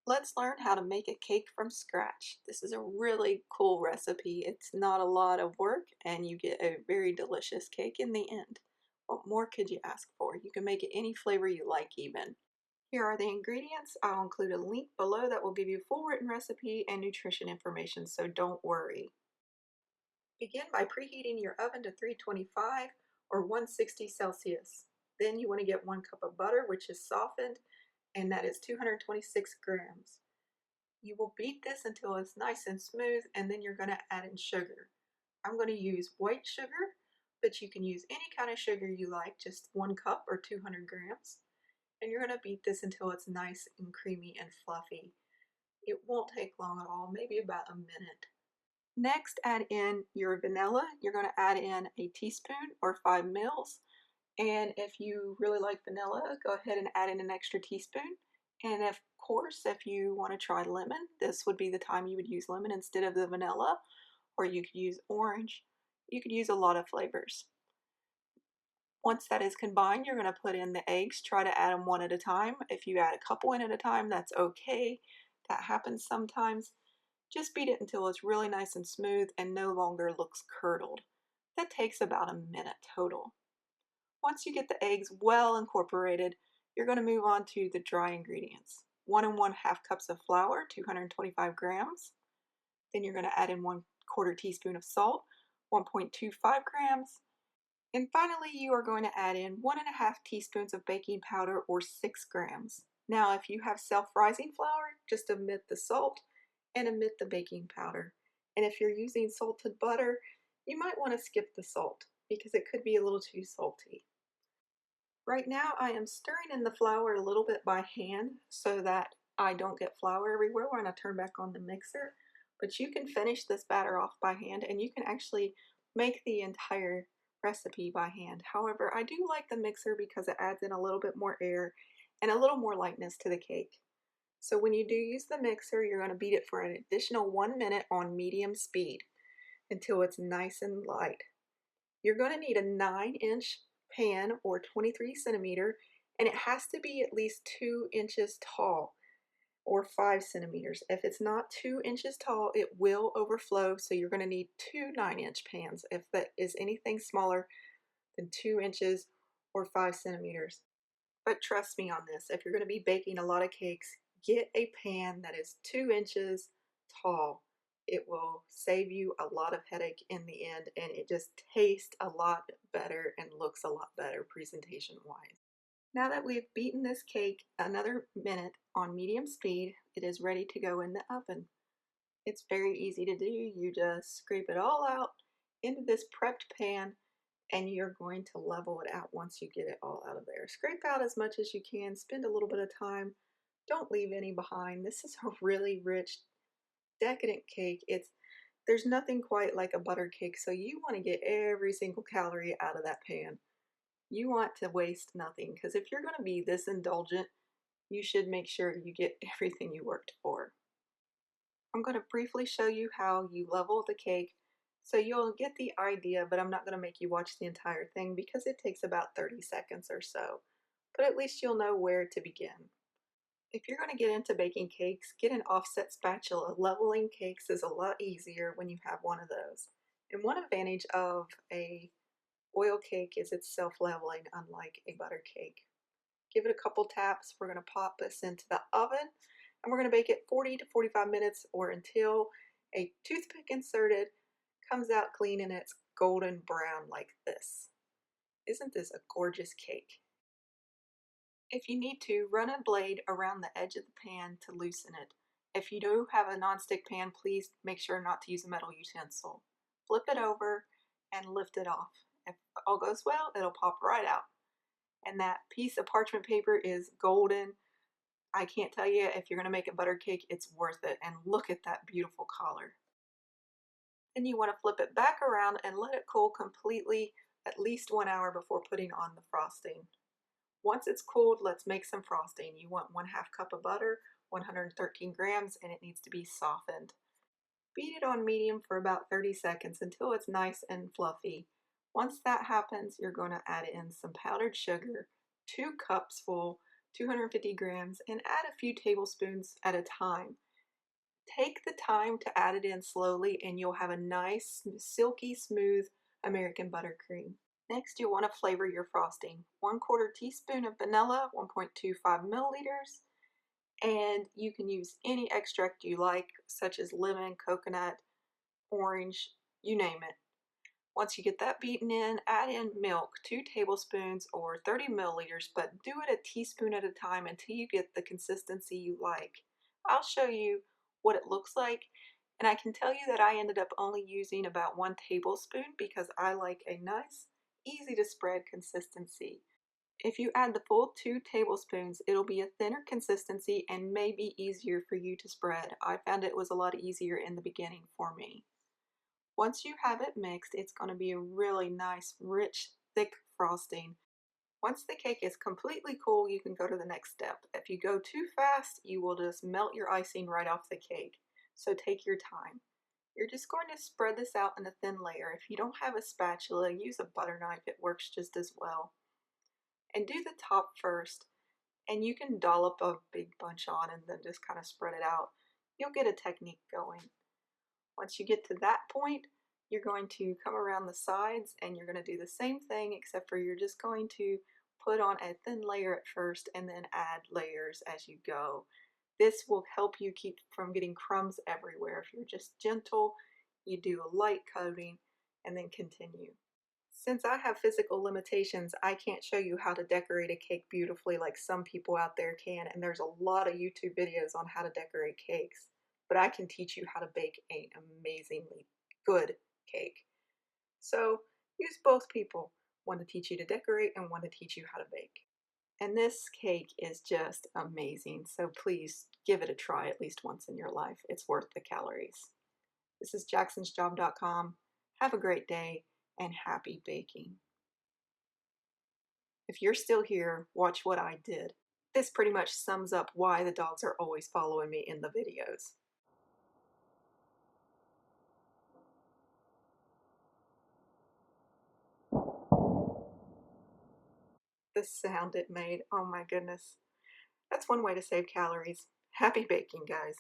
Let's learn how to make a cake from scratch. This is a really cool recipe. It's not a lot of work and you get a very delicious cake in the end. What more could you ask for? You can make it any flavor you like even. Here are the ingredients. I'll include a link below that will give you full written recipe and nutrition information, so don't worry. Begin by preheating your oven to 325 or 160 Celsius. Then you want to get 1 cup of butter, which is softened, and that is 226 grams. You will beat this until it's nice and smooth, and then you're going to add in sugar. I'm going to use white sugar, but you can use any kind of sugar you like, just 1 cup or 200 grams. And you're going to beat this until it's nice and creamy and fluffy. It won't take long at all, maybe about a minute. Next, add in your vanilla. You're going to add in a teaspoon or 5 mils. And if you really like vanilla, go ahead and add in an extra teaspoon. And of course, if you want to try lemon, this would be the time you would use lemon instead of the vanilla, or you could use orange. You could use a lot of flavors. Once that is combined, you're going to put in the eggs. Try to add them one at a time. If you add a couple in at a time, that's okay. That happens sometimes. Just beat it until it's really nice and smooth and no longer looks curdled. That takes about a minute total. Once you get the eggs well incorporated, you're going to move on to the dry ingredients. 1 1/2 cups of flour, 225 grams. Then you're going to add in 1/4 teaspoon of salt, 1.25 grams. And finally, you are going to add in 1 1/2 teaspoons of baking powder or 6 grams. Now, if you have self-rising flour, just omit the salt and omit the baking powder. And if you're using salted butter, you might want to skip the salt because it could be a little too salty. Right now I am stirring in the flour a little bit by hand so that I don't get flour everywhere when I turn back on the mixer. But you can finish this batter off by hand and you can actually make the entire recipe by hand. However, I do like the mixer because it adds in a little bit more air and a little more lightness to the cake. So when you do use the mixer, you're going to beat it for an additional 1 minute on medium speed until it's nice and light. You're going to need a 9-inch pan or 23 centimeter, and it has to be at least 2 inches tall or 5 centimeters. If it's not 2 inches tall, it will overflow, so you're going to need 2 9-inch pans if that is anything smaller than 2 inches or 5 centimeters. But trust me on this, if you're going to be baking a lot of cakes, get a pan that is 2 inches tall. It will save you a lot of headache in the end, and it just tastes a lot better and looks a lot better presentation wise. Now that we've beaten this cake another minute on medium speed, it is ready to go in the oven. It's very easy to do. You just scrape it all out into this prepped pan and you're going to level it out once you get it all out of there. Scrape out as much as you can, spend a little bit of time, don't leave any behind. This is a really rich, decadent cake. There's nothing quite like a butter cake, so you want to get every single calorie out of that pan. You want to waste nothing because if you're going to be this indulgent, you should make sure you get everything you worked for. I'm going to briefly show you how you level the cake so you'll get the idea, but I'm not going to make you watch the entire thing because it takes about 30 seconds or so. But at least you'll know where to begin. If you're going to get into baking cakes, get an offset spatula. Leveling cakes is a lot easier when you have one of those. And one advantage of a oil cake is it's self-leveling, unlike a butter cake. Give it a couple taps. We're going to pop this into the oven and we're going to bake it 40 to 45 minutes or until a toothpick inserted comes out clean and it's golden brown like this. Isn't this a gorgeous cake? If you need to, run a blade around the edge of the pan to loosen it. If you do have a nonstick pan, please make sure not to use a metal utensil. Flip it over and lift it off. If all goes well, it'll pop right out. And that piece of parchment paper is golden. I can't tell you, if you're going to make a butter cake, it's worth it. And look at that beautiful color. Then you want to flip it back around and let it cool completely at least 1 hour before putting on the frosting. Once it's cooled, let's make some frosting. You want 1/2 cup of butter, 113 grams, and it needs to be softened. Beat it on medium for about 30 seconds until it's nice and fluffy. Once that happens, you're going to add in some powdered sugar, 2 cups full, 250 grams, and add a few tablespoons at a time. Take the time to add it in slowly and you'll have a nice, silky smooth American buttercream. Next, you'll want to flavor your frosting. 1/4 teaspoon of vanilla, 1.25 milliliters, and you can use any extract you like, such as lemon, coconut, orange, you name it. Once you get that beaten in, add in milk, 2 tablespoons or 30 milliliters, but do it a teaspoon at a time until you get the consistency you like. I'll show you what it looks like, and I can tell you that I ended up only using about 1 tablespoon because I like a nice, easy to spread consistency. If you add the full 2 tablespoons, it'll be a thinner consistency and may be easier for you to spread. I found it was a lot easier in the beginning for me. Once you have it mixed, it's going to be a really nice, rich, thick frosting. Once the cake is completely cool, you can go to the next step. If you go too fast, you will just melt your icing right off the cake. So take your time. You're just going to spread this out in a thin layer. If you don't have a spatula, use a butter knife. It works just as well. And do the top first. And you can dollop a big bunch on and then just kind of spread it out. You'll get a technique going. Once you get to that point, you're going to come around the sides and you're going to do the same thing, except for you're just going to put on a thin layer at first and then add layers as you go. This will help you keep from getting crumbs everywhere. If you're just gentle, you do a light coating and then continue. Since I have physical limitations, I can't show you how to decorate a cake beautifully like some people out there can, and there's a lot of YouTube videos on how to decorate cakes. But I can teach you how to bake an amazingly good cake. So use both people, one to teach you to decorate and one to teach you how to bake. And this cake is just amazing, so please give it a try at least once in your life. It's worth the calories. This is jacksonsjob.com. Have a great day and happy baking. If you're still here, watch what I did. This pretty much sums up why the dogs are always following me in the videos. The sound it made, oh my goodness. That's one way to save calories. Happy baking, guys.